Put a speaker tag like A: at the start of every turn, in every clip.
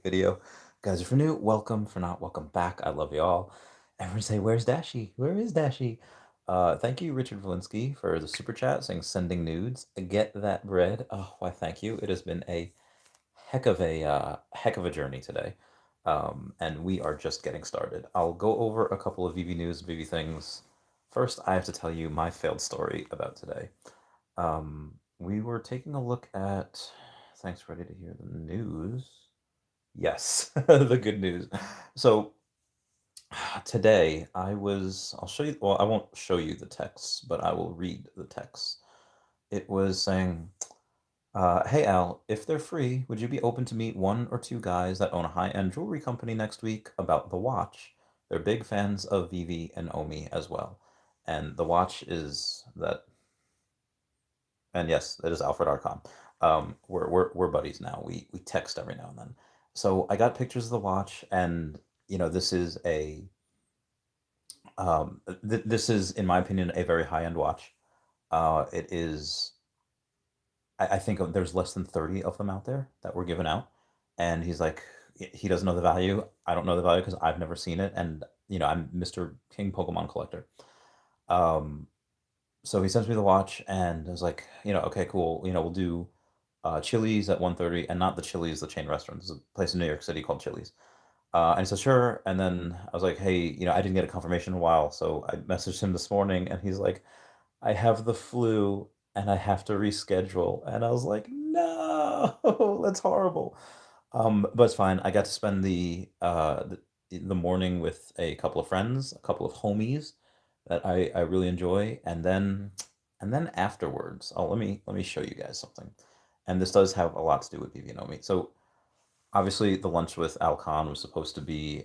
A: video. Guys, if you're new, welcome. For not, welcome back. I love you all. Everyone say, "Where's Dashy? Where is Dashy?" Thank you, Richard Valinsky, for the super chat saying sending nudes. Get that bread. Oh, why? Thank you. It has been a heck of a journey today, and we are just getting started. I'll go over a couple of VV news, VV things. First, I have to tell you my failed story about today. We were taking a look at. Thanks, ready to hear the news. Yes, the good news. So today I'll show you, well, I won't show you the text, but I will read the text. It was saying, hey Al, if they're free, would you be open to meet one or two guys that own a high-end jewelry company next week about the watch? They're big fans of Vivi and Omi as well. And the watch is that, and yes, it is Alfred Kahn. We're buddies now. We text every now and then. So I got pictures of the watch, and this is this is, in my opinion, a very high end watch. It is. I think there's less than 30 of them out there that were given out, and he's like, he doesn't know the value. I don't know the value because I've never seen it, and I'm Mr. King Pokemon collector. Um, so he sends me the watch, and I was like, okay, cool. We'll do Chili's at 1:30, and not the Chili's, the chain restaurant. There's a place in New York City called Chili's. And he said, sure. And then I was like, hey, I didn't get a confirmation in a while. So I messaged him this morning, and he's like, I have the flu and I have to reschedule. And I was like, no, that's horrible. But it's fine. I got to spend the morning with a couple of friends, a couple of homies that I really enjoy. And then afterwards, let me show you guys something. And this does have a lot to do with BB. So obviously the lunch with Al Khan was supposed to be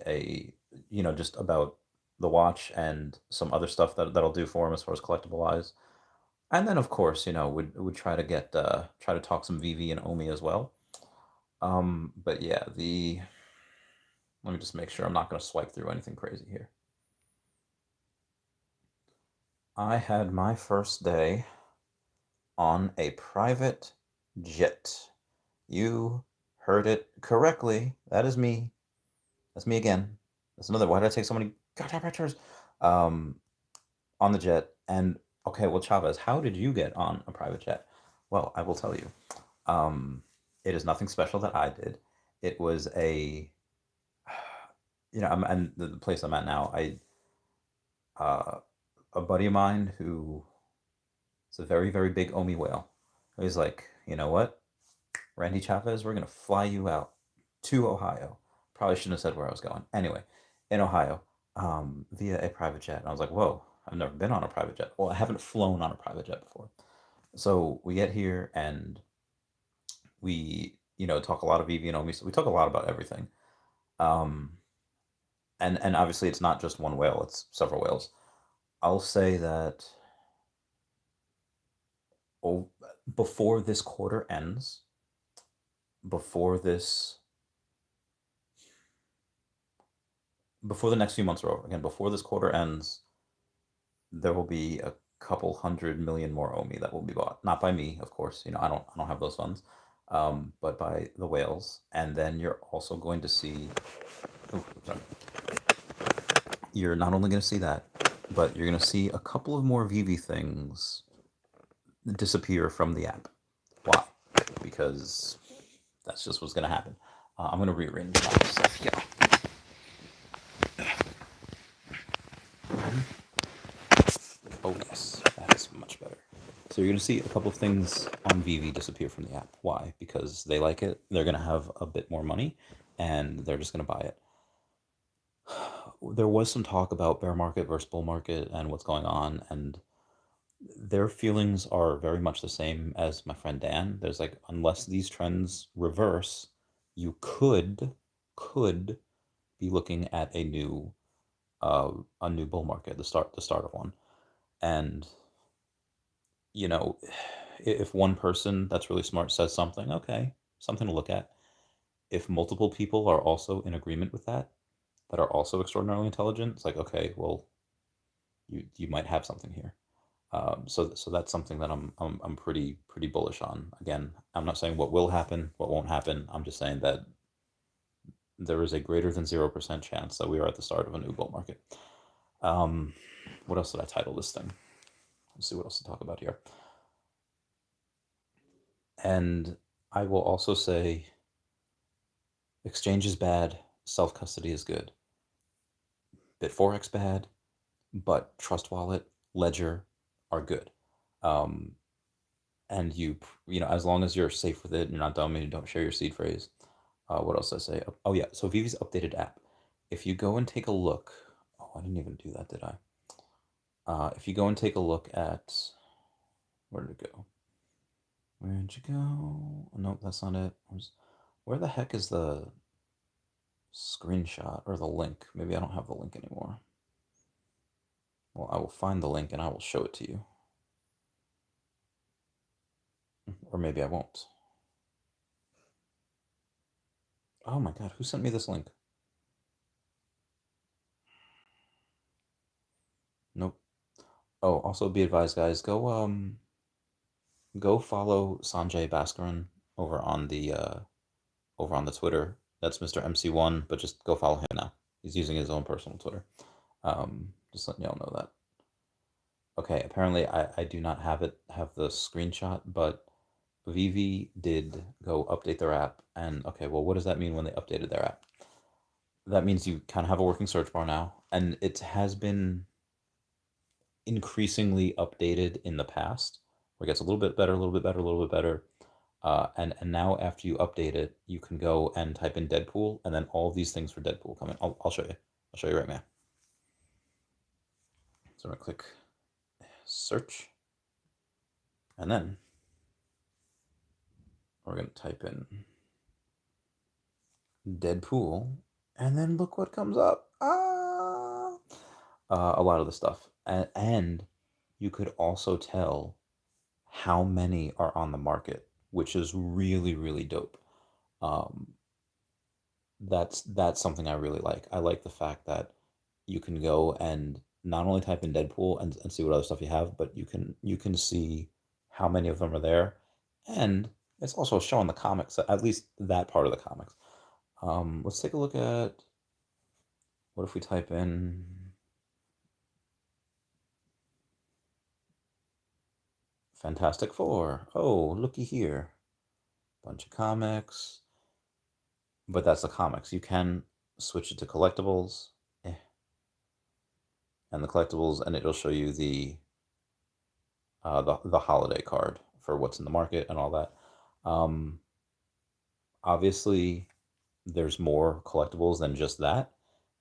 A: just about the watch and some other stuff that'll do for him as far as collectible wise. And then of course, would try to try to talk some VV and Omi as well. But yeah, the let me just make sure I'm not going to swipe through anything crazy here. I had my first day on a private jet. You heard it correctly. That is me. That's me again. That's another. Why did I take so many goddamn pictures? Um, on the jet. And okay, well, Chavez, how did you get on a private jet? Well, I will tell you. Um, it is nothing special that I did. It was and the place I'm at now, uh, a buddy of mine who is a very, very big Omi whale. He's like, you know what, Randy Chavez, we're gonna fly you out to Ohio. Probably shouldn't have said where I was going. Anyway, in Ohio, via a private jet. And I was like, whoa, I've never been on a private jet. Well, I haven't flown on a private jet before. So we get here and we, talk a lot of EV and OMI. So we talk a lot about everything. Um, and obviously it's not just one whale, it's several whales. I'll say that oh, before this quarter ends, before this before the next few months are over, again, before this quarter ends, there will be a couple 100 million more Omi that will be bought. Not by me, of course. I don't have those funds, but by the whales. And then you're also going to see. Oh, sorry. You're not only going to see that, but you're going to see a couple of more VV things disappear from the app. Why? Because that's just what's going to happen. I'm going to rearrange my stuff here. Oh, yes, that is much better. So you're going to see a couple of things on Vivi disappear from the app. Why? Because they like it, they're going to have a bit more money, and they're just going to buy it. There was some talk about bear market versus bull market and what's going on, and their feelings are very much the same as my friend Dan. There's like, unless these trends reverse, you could be looking at a new bull market, the start of one. And you know, if one person that's really smart says something, okay, something to look at. If multiple people are also in agreement with that are also extraordinarily intelligent, it's like, okay, well, you might have something here. So that's something that I'm pretty bullish on. Again, I'm not saying what will happen, what won't happen. I'm just saying that there is a greater than 0% chance that we are at the start of a new bull market. What else did I title this thing? Let's see what else to talk about here. And I will also say exchange is bad, self-custody is good. Bitforex bad, but Trust Wallet, Ledger are good. Um, and you know, as long as you're safe with it, and you're not dumb and you don't share your seed phrase. What else did I say? Oh yeah, so Veve's updated app. If you go and take a look, oh, I didn't even do that, did I? If you go and take a look at, where did it go? Where'd you go? Nope, that's not it. Where the heck is the screenshot or the link? Maybe I don't have the link anymore. Well, I will find the link and I will show it to you. Or maybe I won't. Oh my god, who sent me this link? Nope. Oh, also be advised, guys, go follow Sanjay Bhaskaran over on the Twitter. That's Mr. MC1, but just go follow him now. He's using his own personal Twitter. Just letting y'all know that. Okay, apparently I do not have the screenshot, but Veve did go update their app. And okay, well, what does that mean when they updated their app? That means you kind of have a working search bar now, and it has been increasingly updated in the past, where it gets a little bit better, a little bit better, a little bit better. And now after you update it, you can go and type in Deadpool, and then all these things for Deadpool come in. I'll show you. I'll show you right now. So I'm gonna click search, and then we're gonna type in Deadpool, and then look what comes up. A lot of the stuff, and you could also tell how many are on the market, which is really, really dope. Um, that's something I really like. I like the fact that you can go and not only type in Deadpool and see what other stuff you have, but you can see how many of them are there, and it's also showing the comics, at least that part of the comics. Let's take a look at, what if we type in Fantastic Four? Oh, looky here, bunch of comics, but that's the comics. You can switch it to collectibles, eh, and the collectibles, and it'll show you the holiday card for what's in the market and all that. Um, Obviously, there's more collectibles than just that.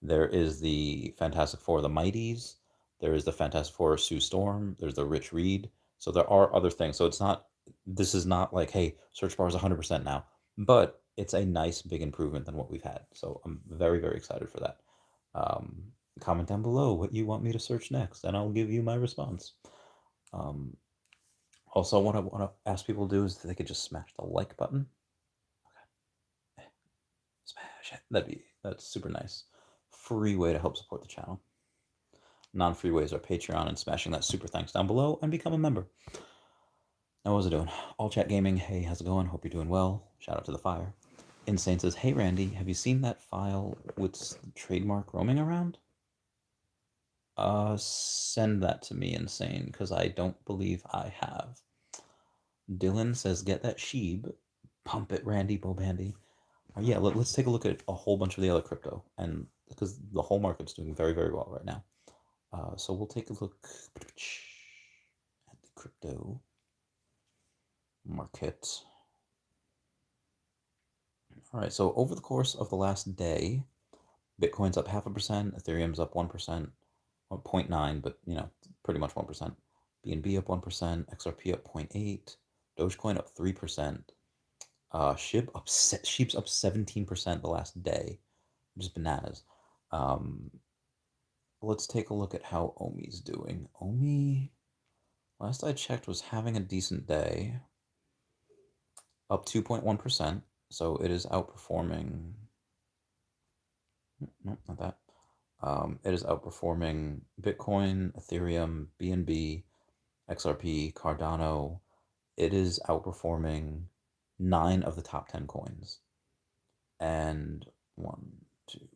A: There is the Fantastic Four, the Mighties. There is the Fantastic Four, Sue Storm. There's the Rich Reed. So there are other things. So it's not. This is not like, hey, search bar is 100% now, but it's a nice big improvement than what we've had. So I'm very, very excited for that. Um, Comment down below what you want me to search next, and I'll give you my response. Um, Also, what I want to ask people to do is if they could just smash the like button. Okay. Smash it. That's super nice. Free way to help support the channel. Non-free ways are Patreon and smashing that super thanks down below and become a member. Now, what was I doing? All Chat Gaming, hey, how's it going? Hope you're doing well. Shout out to the fire. Insane says, hey Randy, have you seen that file with trademark roaming around? Send that to me, Insane, because I don't believe I have. Dylan says, get that sheeb. Pump it, Randy Bobandy. Yeah, let's take a look at a whole bunch of the other crypto, and because the whole market's doing very, very well right now. So we'll take a look at the crypto market. All right, so over the course of the last day, Bitcoin's up 0.5%, Ethereum's up 1%, or 0.9, but pretty much 1%. BNB up 1%, XRP up 0.8, Dogecoin up 3%. Sheep's up 17% the last day, just bananas. Let's take a look at how Omi's doing. Omi, last I checked, was having a decent day, up 2.1%. So it is outperforming. No, not that. It is outperforming Bitcoin, Ethereum, BNB, XRP, Cardano. It is outperforming 9 of the top 10 coins. And One, two,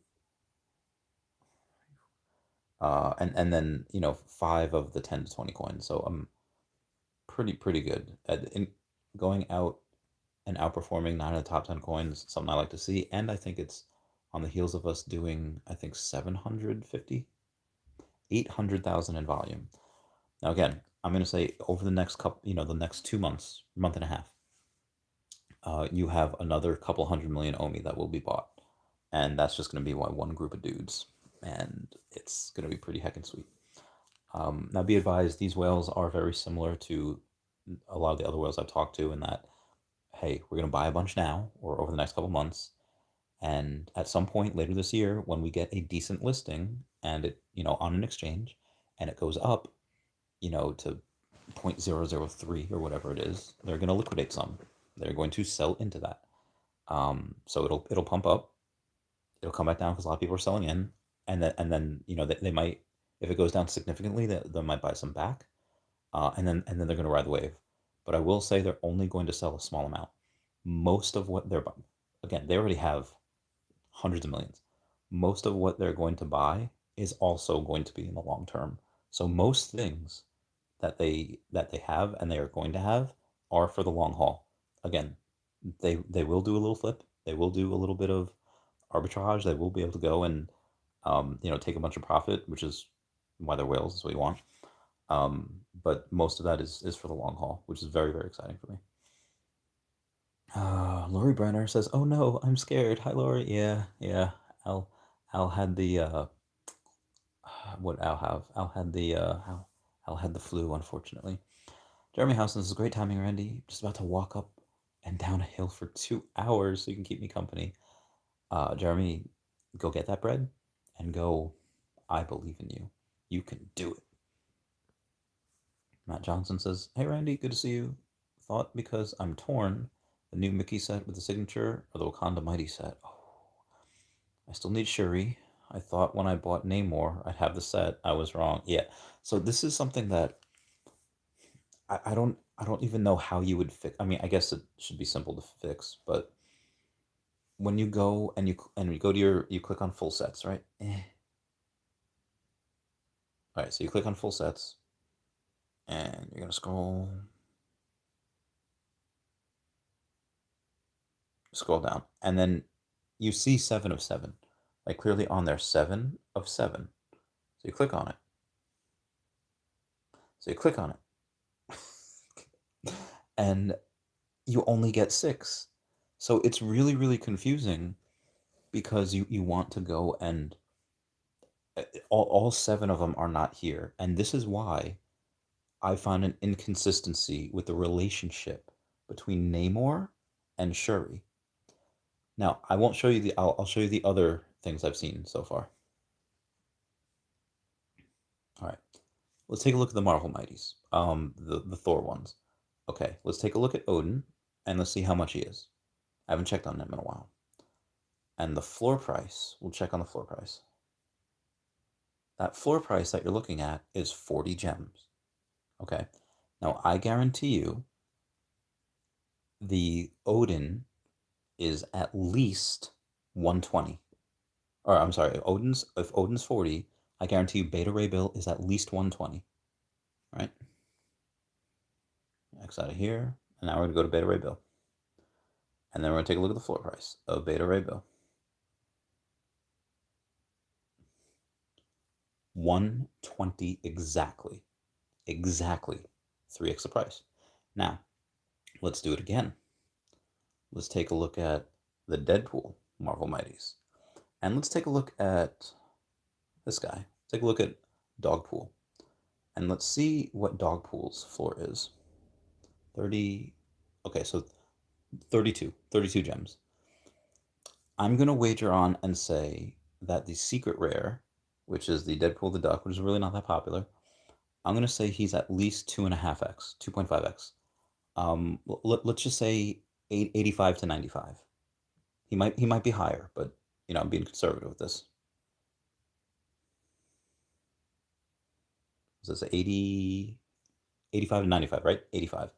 A: and then 5 of the 10 to 20 coins. So I'm pretty good at going out and outperforming 9 of the top 10 coins. Something I like to see, and I think it's on the heels of us doing, I think, 750, 800,000 in volume. Now again, I'm going to say over the next couple, the next 2 months, month and a half, you have another couple hundred million OMI that will be bought. And that's just going to be by one group of dudes. And it's going to be pretty heckin' sweet. Now, be advised, these whales are very similar to a lot of the other whales I've talked to in that, hey, we're going to buy a bunch now or over the next couple months. And at some point later this year, when we get a decent listing and it, on an exchange and it goes up, to 0.003 or whatever it is, they're going to liquidate some. They're going to sell into that. So it'll pump up. It'll come back down because a lot of people are selling in, and then they might, if it goes down significantly, they might buy some back, and then they're going to ride the wave. But I will say they're only going to sell a small amount. Most of what they're buying, again, they already have hundreds of millions. Most of what they're going to buy is also going to be in the long term. So most things that they have and they are going to have are for the long haul. Again, they will do a little flip. They will do a little bit of arbitrage. They will be able to go and take a bunch of profit, which is why they're whales. Is what you want. But most of that is for the long haul, which is very, very exciting for me. Lori Brenner says, "Oh no, I'm scared." Hi, Lori. Yeah, yeah. Al had the what Al have? Al had the flu, unfortunately. Jeremy House, this is great timing, Randy. Just about to walk up and down a hill for 2 hours so you can keep me company. Jeremy, go get that bread and go. I believe in you. You can do it. Matt Johnson says, "Hey Randy, good to see you. Thought because I'm torn, the new Mickey set with the signature or the Wakanda Mighty set. Oh, I still need Shuri. I thought when I bought Namor I'd have the set. I was wrong. Yeah. So this is something that I don't even know how you would fix. I mean, I guess it should be simple to fix, but when you go and you go to you click on full sets, right? All right, so you click on full sets, and you're gonna scroll down, and then you see 7 of 7, like clearly on there, 7 of 7. So you click on it. And you only get 6. So it's really, really confusing because you want to go and all 7 of them are not here. And this is why I found an inconsistency with the relationship between Namor and Shuri. Now, I won't show you I'll show you the other things I've seen so far. All right. Let's take a look at the Marvel Mighties. The Thor ones. Okay, let's take a look at Odin and let's see how much he is. I haven't checked on him in a while. And the floor price, we'll check on the floor price. That floor price that you're looking at is 40 gems. Okay. Now, I guarantee you the Odin is at least 120. Or I'm sorry, if Odin's 40, I guarantee you Beta Ray Bill is at least 120. Right? X out of here. And now we're gonna go to Beta Ray Bill. And then we're gonna take a look at the floor price of Beta Ray Bill. 120 exactly. Exactly 3x the price. Now, let's do it again. Let's take a look at the Deadpool Marvel Mighties. And let's take a look at this guy. Take a look at Dogpool. And let's see what Dogpool's floor is. 30. Okay, so 32 gems. I'm going to wager on and say that the secret rare, which is the Deadpool the Duck, which is really not that popular, I'm going to say he's at least 2.5x, 2.5x. Let's just say 85 to 95. He might be higher, but I'm being conservative with this. Is this 80, 85 to 95, right? 85.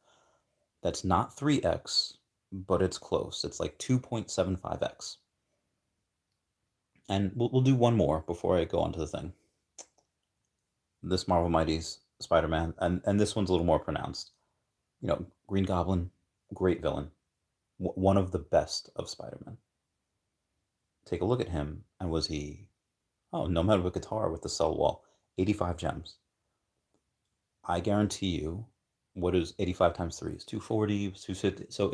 A: That's not 3x, but it's close. It's like 2.75x. And we'll do one more before I go on to the thing. This Marvel Mighty's Spider-Man, and this one's a little more pronounced. Green Goblin, great villain, one of the best of Spider-Man. Take a look at him, and was he? Oh, no matter what guitar with the cell wall, 85 gems. I guarantee you, what is 85 times 3 is 240, 250. So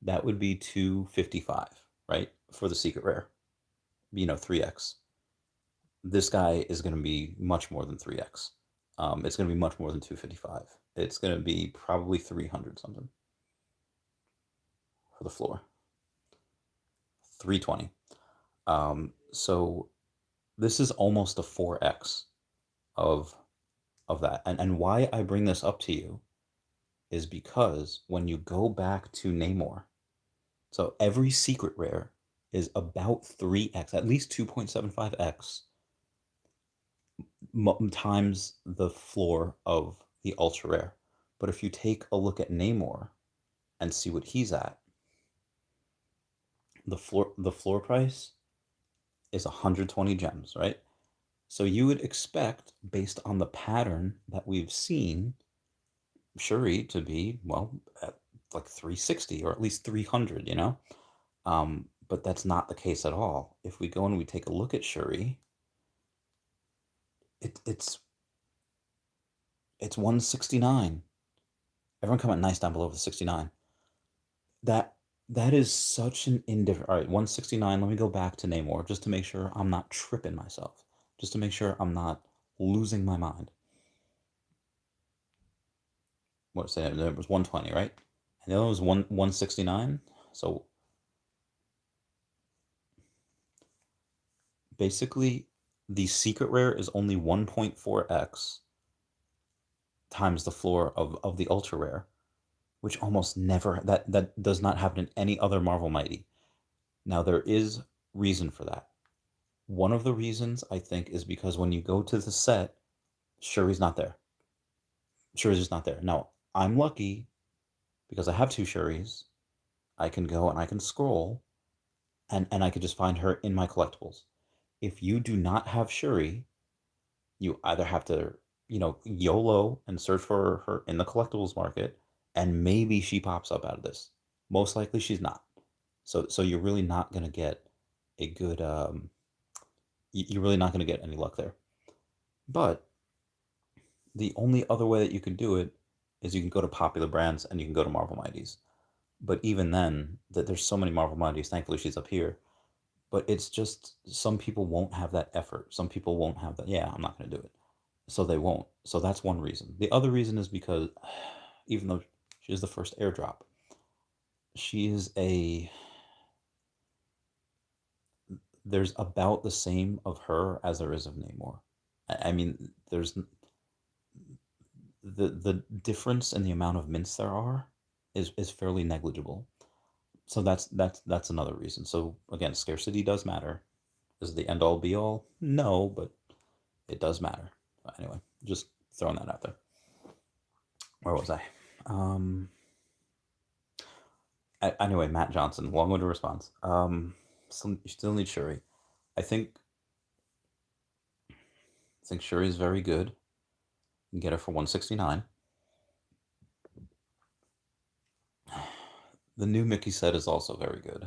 A: that would be 255, right? For the secret rare, 3x. This guy is going to be much more than 3x. It's going to be much more than 255. It's going to be probably 300 something for the floor. 320. So this is almost a 4x of that. And why I bring this up to you is because when you go back to Namor, so every secret rare is about 3x, at least 2.75x times the floor of the ultra rare. But if you take a look at Namor and see what he's at, the floor price is 120 gems, right? So you would expect, based on the pattern that we've seen, Shuri to be, well, at like 360 or at least 300, but that's not the case at all. If we go and we take a look at Shuri, it's 169. Everyone comment nice down below for 69. That that is such an indifferent. All right, 169. Let me go back to Namor just to make sure I'm not tripping myself. Just to make sure I'm not losing my mind. What say it was 120, right? And the other was 169. So basically, the secret rare is only 1.4x times the floor of the ultra rare, which almost never that does not happen in any other Marvel Mighty. Now there is reason for that. One of the reasons I think is because when you go to the set, Shuri's not there. Shuri's just not there. Now I'm lucky because I have two Shuris. I can go and I can scroll, and I could just find her in my collectibles. If you do not have Shuri, you either have to, YOLO and search for her in the collectibles market, and maybe she pops up out of this. Most likely she's not. So you're really not gonna get a good you're really not gonna get any luck there. But the only other way that you can do it is you can go to popular brands and you can go to Marvel Mighties. But even then, that there's so many Marvel Mighties. Thankfully, she's up here. But it's just some people won't have that effort. Some people won't have that. Yeah, I'm not gonna do it. So they won't. So that's one reason. The other reason is because even though she is the first airdrop, she is there's about the same of her as there is of Namor. I mean, there's the difference in the amount of mints there are is fairly negligible. So that's another reason. So again, scarcity does matter. Is it the end all be all? No, but it does matter. Anyway, just throwing that out there. Where was I? Um, anyway, Matt Johnson, long-winded response. You still need Shuri. I think Shuri is very good. You can get her for 169. The new Mickey set is also very good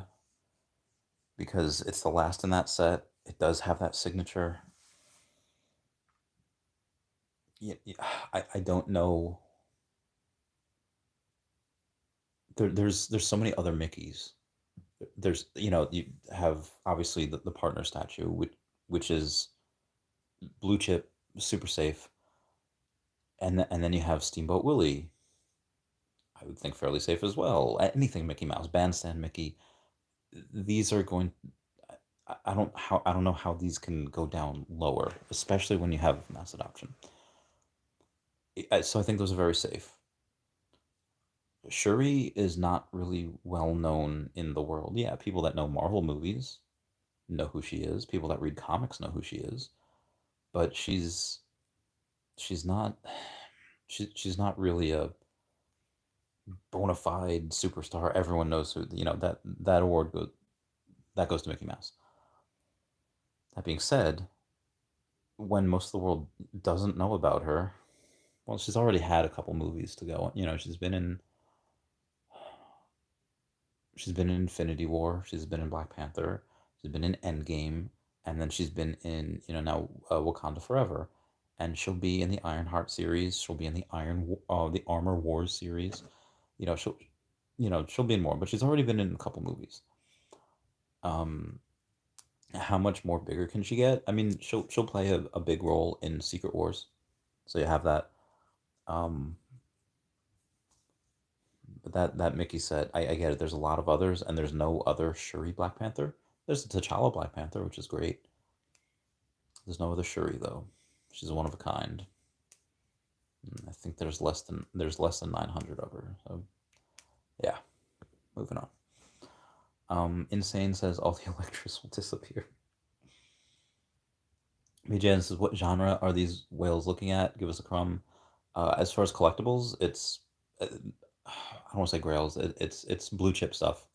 A: because it's the last in that set. It does have that signature. Yeah, I don't know. There's so many other Mickeys. There's you have obviously the partner statue, which is blue chip, super safe, and then you have Steamboat Willie. I would think fairly safe as well. Anything Mickey Mouse, Bandstand Mickey, these are going. I don't know how these can go down lower, especially when you have mass adoption. So I think those are very safe. Shuri is not really well known in the world. Yeah, people that know Marvel movies know who she is. People that read comics know who she is. But she's not she's not really a bona fide superstar. Everyone knows who, that award goes to Mickey Mouse. That being said, when most of the world doesn't know about her, well, she's already had a couple movies to go. You know, she's been in Infinity War, she's been in Black Panther, she's been in Endgame, and then she's been in now Wakanda Forever, and she'll be in the Ironheart series. She'll be in the Armor Wars series. You know she'll she'll be in more, but she's already been in a couple movies. Um, how much more bigger can she get? I mean, she'll play a big role in Secret Wars, so you have that. Um, but that Mickey said, I get it. There's a lot of others, and there's no other Shuri Black Panther. There's a T'Challa Black Panther, which is great. There's no other Shuri though. She's one of a kind. I think there's less than 900 of her. So yeah, moving on. Insane says all the Electras will disappear. BJ says, what genre are these whales looking at? Give us a crumb. As far as collectibles, it's I don't want to say grails. It's blue chip stuff.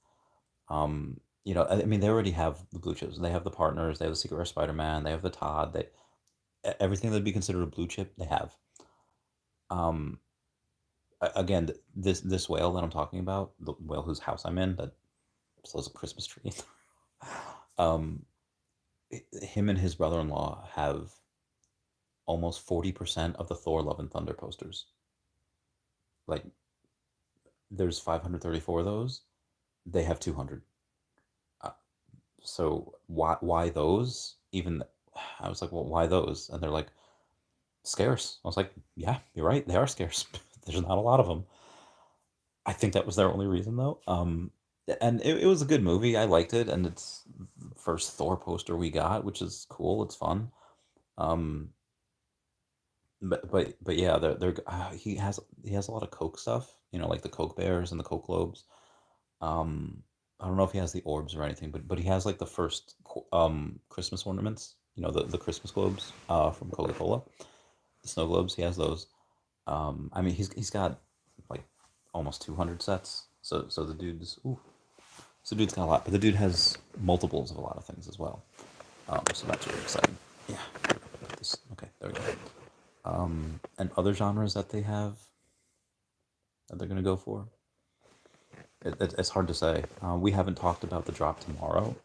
A: I mean, they already have the blue chips. They have the partners. They have the Secret Rare Spider-Man. They have the Todd. Everything that'd be considered a blue chip, they have. Um, Again, this whale that I'm talking about, the whale whose house I'm in, that sells a Christmas tree. um, Him and his brother-in-law have almost 40% of the Thor Love and Thunder posters. Like, there's 534 of those. They have 200. Uh, so why those? Even I was like, well, why those? And they're like, scarce. I was like, yeah, you're right. They are scarce. There's not a lot of them. I think that was their only reason though. And it was a good movie. I liked it, and it's the first Thor poster we got, which is cool. It's fun. Um, but yeah, he has a lot of Coke stuff. Like the Coke Bears and the Coke Globes. I don't know if he has the orbs or anything, but he has like the first Christmas ornaments. The Christmas globes from Coca-Cola, the snow globes. He has those. I mean, he's got like almost 200 sets. So dude's got a lot, but the dude has multiples of a lot of things as well. So that's really exciting. Yeah. Okay, there we go. And other genres that they have that they're gonna go for. It's hard to say. We haven't talked about the drop tomorrow,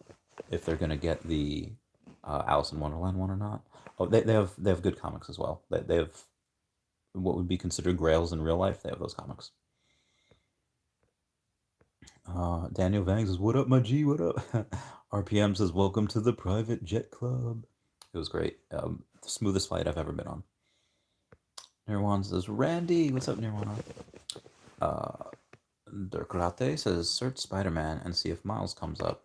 A: if they're gonna get the Alice in Wonderland one or not. Oh, they have good comics as well. They have what would be considered grails in real life. They have those comics. Daniel Vang says, "What up, my G? What up?" RPM says, "Welcome to the private jet club." It was great. The smoothest flight I've ever been on. Nirwan says, "Randy, what's up, Nirwana?" Uh, Dirk Latte says, "Search Spider-Man and see if Miles comes up."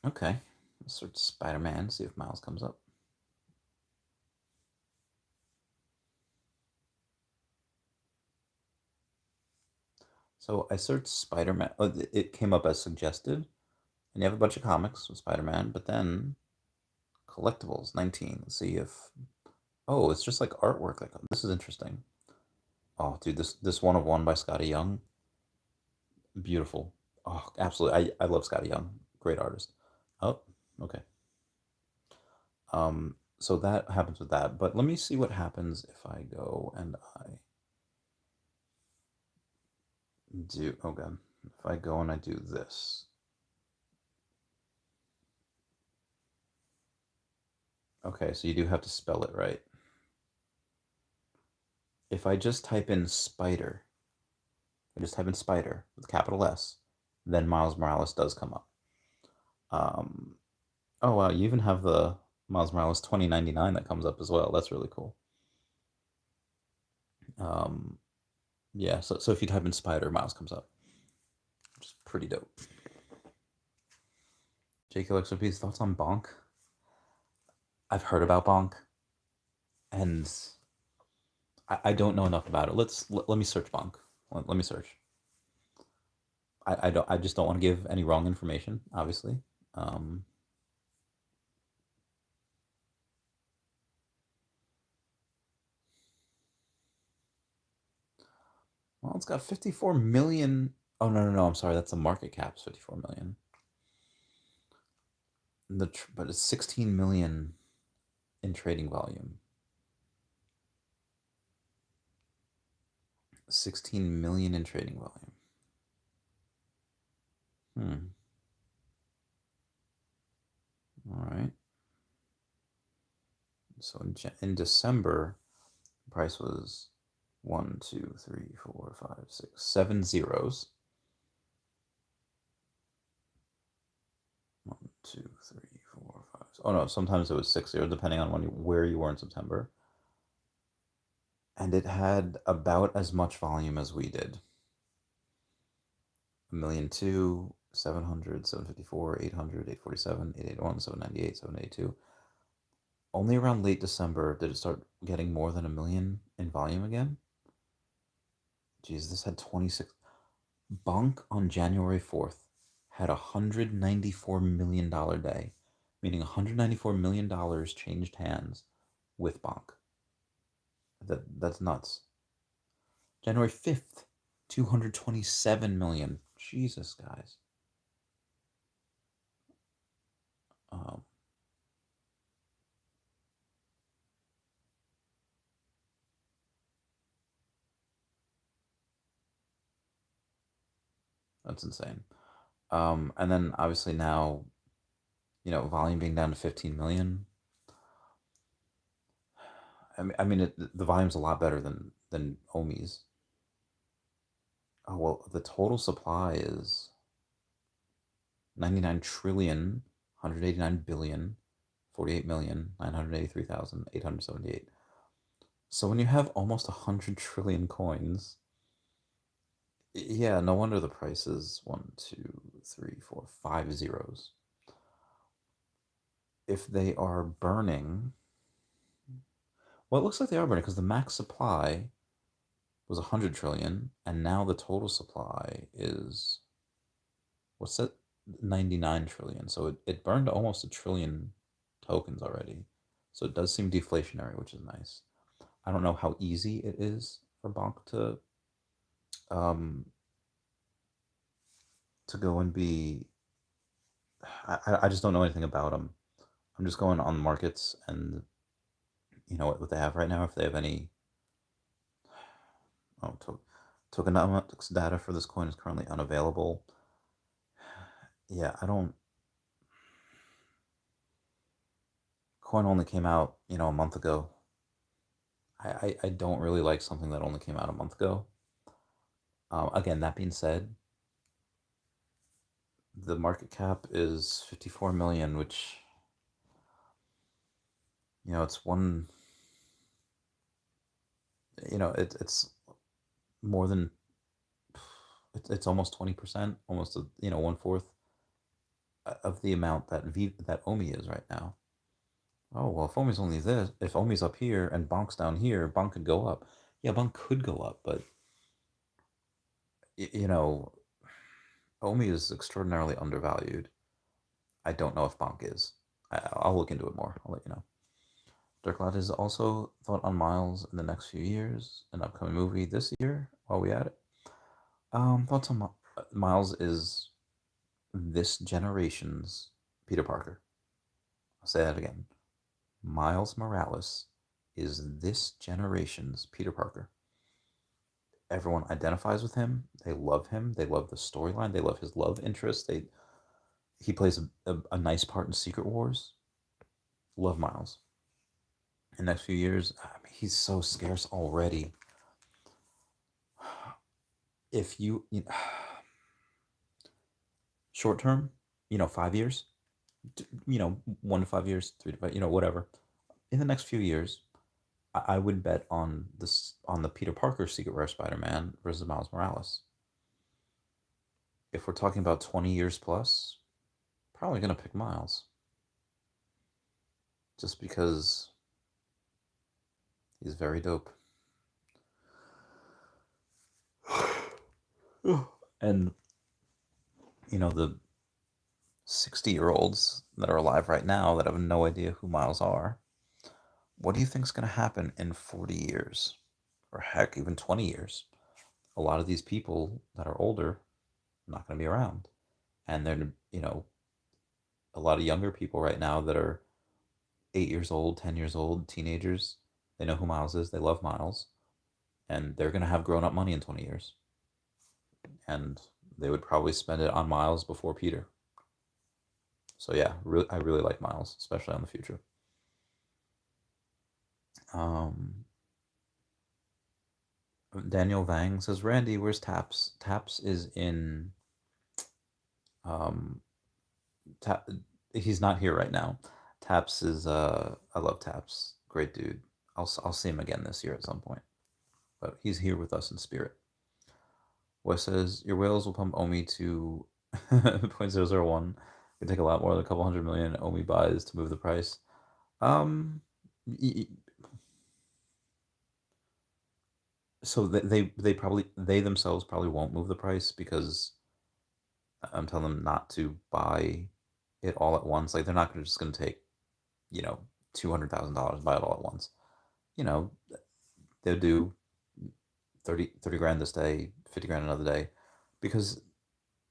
A: Okay, search Spider-Man, see if Miles comes up. So I searched Spider-Man. Oh, it came up as suggested, and you have a bunch of comics with Spider-Man, but then collectibles 19. Let's see if. Oh, it's just like artwork. Like, this is interesting. Oh, dude, this one of one by Scotty Young, beautiful. Oh, absolutely. I love Scotty Young. Great artist. Oh, okay. So that happens with that. But let me see what happens if I go and I do. Okay, if I go and I do this. Okay, so you do have to spell it right. If I just type in spider, I just type in spider with capital S, then Miles Morales does come up. Um, oh wow, you even have the Miles Morales 2099 that comes up as well. That's really cool. Um, yeah, so if you type in spider, Miles comes up, which is pretty dope. JKLXOP's thoughts on BONK? I've heard about BONK, and I don't know enough about it. Let me search BONK. Let me search. I just don't want to give any wrong information, obviously. Um, well, it's got 54 million. Oh no, no, no! I'm sorry. That's the market cap's 54 million. But it's 16 million in trading volume. 16 million in trading volume. Hmm. All right. So in December, the price was one, two, three, four, five, six, seven zeros. One, two, three, four, five. Oh no, sometimes it was 6 zeros, depending on where you were in September. And it had about as much volume as we did. 1,000,002, 700, 754, 800, 847, 881, 798, 782. Only around late December did it start getting more than a million in volume again. Jeez, this had 26. BONK on January 4th had a $194 million day, meaning $194 million changed hands with BONK. That's nuts. January 5th, 227 million. Jesus, guys. Um, that's insane. And then obviously now, volume being down to 15 million. The volume's a lot better than Omi's. Oh well, the total supply is 99 trillion, 189 billion, 48,983,878. So when you have almost 100 trillion coins, yeah, no wonder the price is one, two, three, four, five zeros. If they are burning, well, it looks like they are burning because the max supply was 100 trillion, and now the total supply is, what's that? 99 trillion. So it burned almost a trillion tokens already. So it does seem deflationary, which is nice. I don't know how easy it is for BONK um, to go and be. I just don't know anything about them. I'm just going on markets and what they have right now. If they have any, oh, tokenomics data for this coin is currently unavailable. Yeah, I don't. Coin only came out, a month ago. I don't really like something that only came out a month ago. Again, that being said, the market cap is 54 million, which it's one. It's more than it's almost 20%, almost one fourth of the amount that Omi is right now. Oh well, if Omi's only this, if Omi's up here and BONK's down here, BONK could go up. Yeah, BONK could go up, but y- you know, Omi is extraordinarily undervalued. I don't know if BONK is. I'll look into it more. I'll let you know. Dirk Ladd has also thought on Miles in the next few years, an upcoming movie this year. While we at it, thoughts on Miles is this generation's Peter Parker. I'll say that again. Miles Morales is this generation's Peter Parker. Everyone identifies with him. They love him. They love the storyline. They love his love interest. He plays a nice part in Secret Wars. Love Miles. In the next few years, I mean, he's so scarce already. If short term, 5 years, 1 to 5 years, 3 to 5, whatever. In the next few years, I would bet on the Peter Parker Secret Rare Spider-Man versus Miles Morales. If we're talking about 20 years plus, probably gonna pick Miles. Just because he's very dope. And the 60-year-olds that are alive right now that have no idea who Miles are, what do you think's gonna happen in 40 years? Or heck, even 20 years? A lot of these people that are older are not gonna be around. And they're, a lot of younger people right now that are 8 years old, 10 years old, teenagers. They know who Miles is. They love Miles, and they're gonna have grown up money in 20 years, and they would probably spend it on Miles before Peter. So yeah, I really like Miles, especially on the future. Um, Daniel Vang says, Randy, where's Taps? Taps is in um, Tap. He's not here right now. Taps is I love Taps. Great dude. I'll see him again this year at some point. But he's here with us in spirit. Wes says your whales will pump Omi to 0.001. It take a lot more than a couple hundred million Omi buys to move the price. Um, so they probably they themselves probably won't move the price because I'm telling them not to buy it all at once. Like they're not just going to take you know $200,000 buy it all at once. You know they'll do 30 grand this day, 50 grand another day, because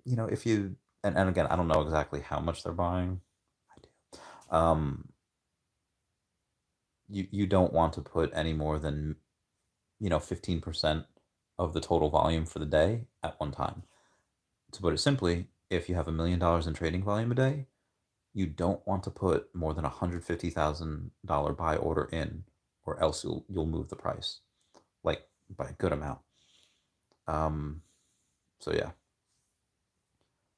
A: if you and again I don't know exactly how much they're buying. I do. You don't want to put any more than 15% of the total volume for the day at one time. To put it simply, if you have $1 million in trading volume a day, you don't want to put more than $150,000 buy order in, or else you'll move the price like by a good amount. Um, so yeah,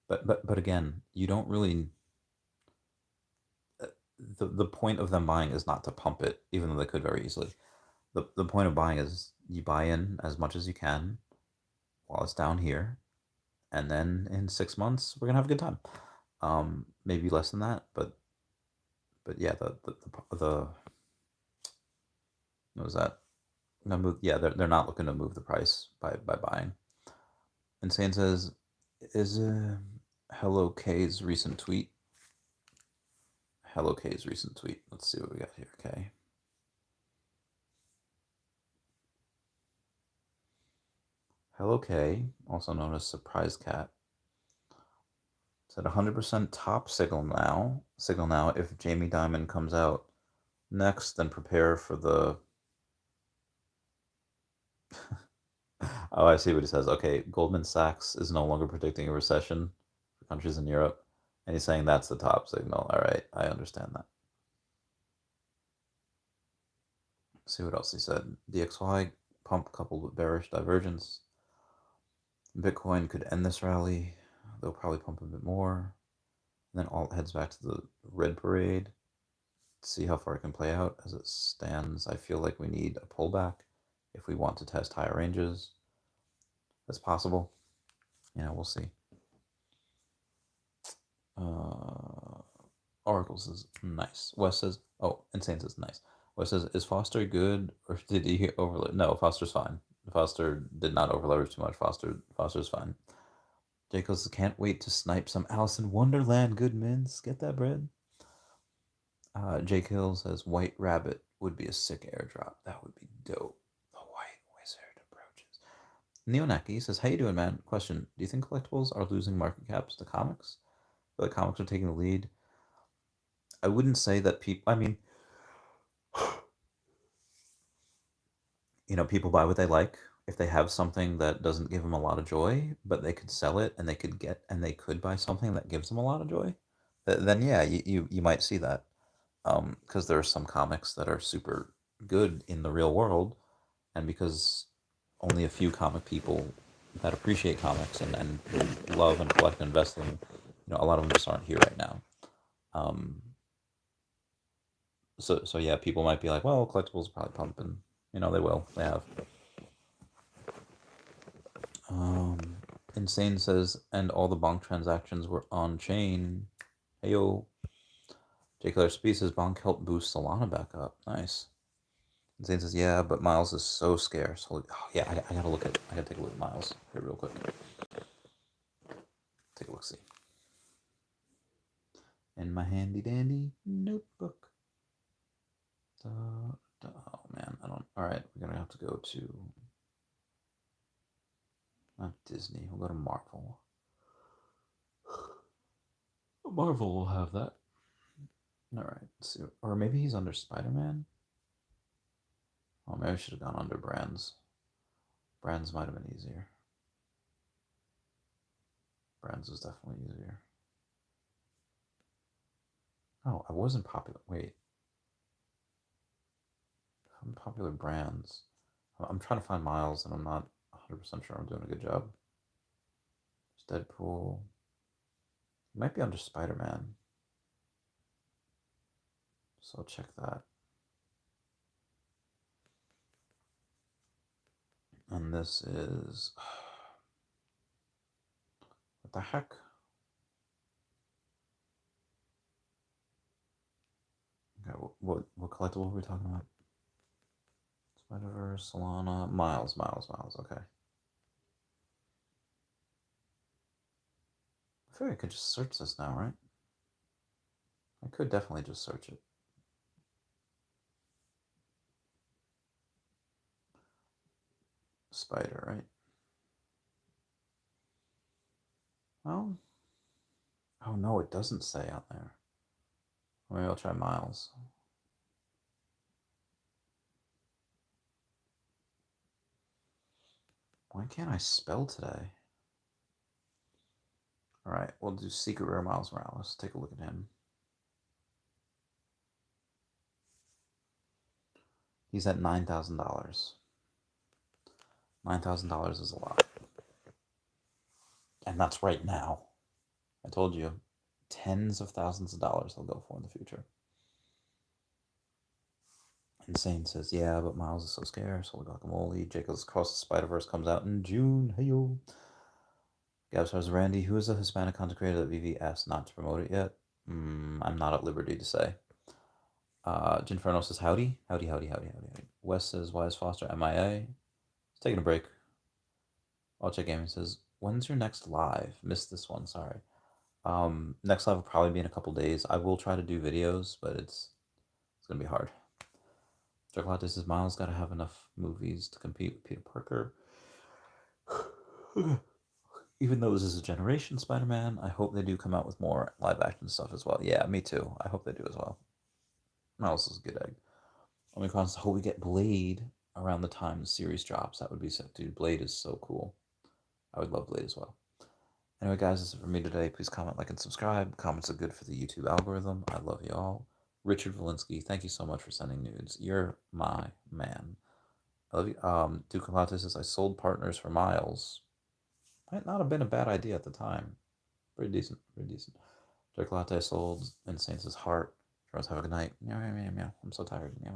A: but again, you don't really. The point of them buying is not to pump it, even though they could very easily. The point of buying is you buy in as much as you can while it's down here, and then in 6 months we're gonna have a good time. Maybe less than that, but yeah, the what was that? No move. Yeah, they're not looking to move the price by buying. Insane says, is Hello K's recent tweet. Hello K's recent tweet. Let's see what we got here. Okay. Hello K, also known as Surprise Cat, said 100% top signal now. Signal now. If Jamie Dimon comes out next, then prepare for the. Oh, I see what he says. Okay, Goldman Sachs is no longer predicting a recession for countries in Europe, and he's saying that's the top signal. All right, I understand that. Let's see what else he said. DXY pump coupled with bearish divergence. Bitcoin could end this rally. They'll probably pump a bit more. And then alt heads back to the red parade. See how far it can play out as it stands. I feel like we need a pullback if we want to test higher ranges. That's possible. We'll see. Oracle says nice. Wes says, oh, Insane says nice. Wes says, is Foster good or did he overload? No, Foster's fine. Foster did not overleverage too much. Foster's fine. Jake says, can't wait to snipe some Alice in Wonderland good mints. Get that bread. Jake Hill says, White Rabbit would be a sick airdrop. That would be dope. The White Wizard approaches. Neonaki says, how you doing, man? Question, do you think collectibles are losing market caps to comics? I feel like comics are taking the lead. I wouldn't say that people, I mean, people buy what they like. If they have something that doesn't give them a lot of joy, but they could sell it and they could buy something that gives them a lot of joy, then yeah, you might see that. Because there are some comics that are super good in the real world, and because only a few comic people that appreciate comics and love and collect and invest in them, a lot of them just aren't here right now. So yeah, people might be like, well, collectibles probably pumping. They will. They have. Insane says, and all the BONK transactions were on chain. Heyo. J. Killer Speed says, BONK helped boost Solana back up. Nice. Insane says, yeah, but Miles is so scarce. Holy, oh, yeah, I gotta take a look at Miles here real quick. Take a look, see. In my handy dandy notebook. Oh man, I don't. All right, we're gonna have to go to not Disney. We'll go to Marvel. Marvel will have that. All right, let's see. Or maybe he's under Spider-Man. Oh, maybe I should have gone under Brands. Brands might have been easier. Brands was definitely easier. Oh, I wasn't popular. Wait, unpopular brands. I'm trying to find Miles, and I'm not 100% sure I'm doing a good job. There's Deadpool. It might be under Spider-Man. So I'll check that. And this is... What the heck? Okay, what collectible were we talking about? Spider-Verse, Solana, Miles. Okay. I feel like I could just search this now, right? I could definitely just search it. Spider, right? Well, oh no, it doesn't say on there. Maybe I'll try Miles. Why can't I spell today? All right, we'll do Secret Rare Miles Morales. Take a look at him. He's at $9,000. $9,000 is a lot. And that's right now. I told you, tens of thousands of dollars they'll go for in the future. Insane says, yeah, but Miles is so scarce. Holy guacamole. Jacob's Cross the Spider-Verse comes out in June. Hey yo. Gab stars Randy, who is a Hispanic content creator that Veve asked not to promote it yet. I'm not at liberty to say. Ginferno says, howdy. Howdy. Wes says, why is Foster MIA? He's taking a break. I'll check Gaming says, when's your next live? Missed this one, sorry. Next live will probably be in a couple days. I will try to do videos, but it's gonna be hard. Chocolate says Miles gotta have enough movies to compete with Peter Parker. Even though this is a generation Spider-Man, I hope they do come out with more live action stuff as well. Yeah, me too. I hope they do as well. Miles is a good egg. Omicron's hope we get Blade around the time the series drops. That would be sick, dude. Blade is so cool. I would love Blade as well. Anyway, guys, this is it for me today. Please comment, like, and subscribe. Comments are good for the YouTube algorithm. I love you all. Richard Valinsky, thank you so much for sending nudes. You're my man. I love you. Duke Latte says, I sold partners for Miles. Might not have been a bad idea at the time. Pretty decent. Duke Latte sold Insane says heart. Charles, have a good night. Meow. I'm so tired. Meow.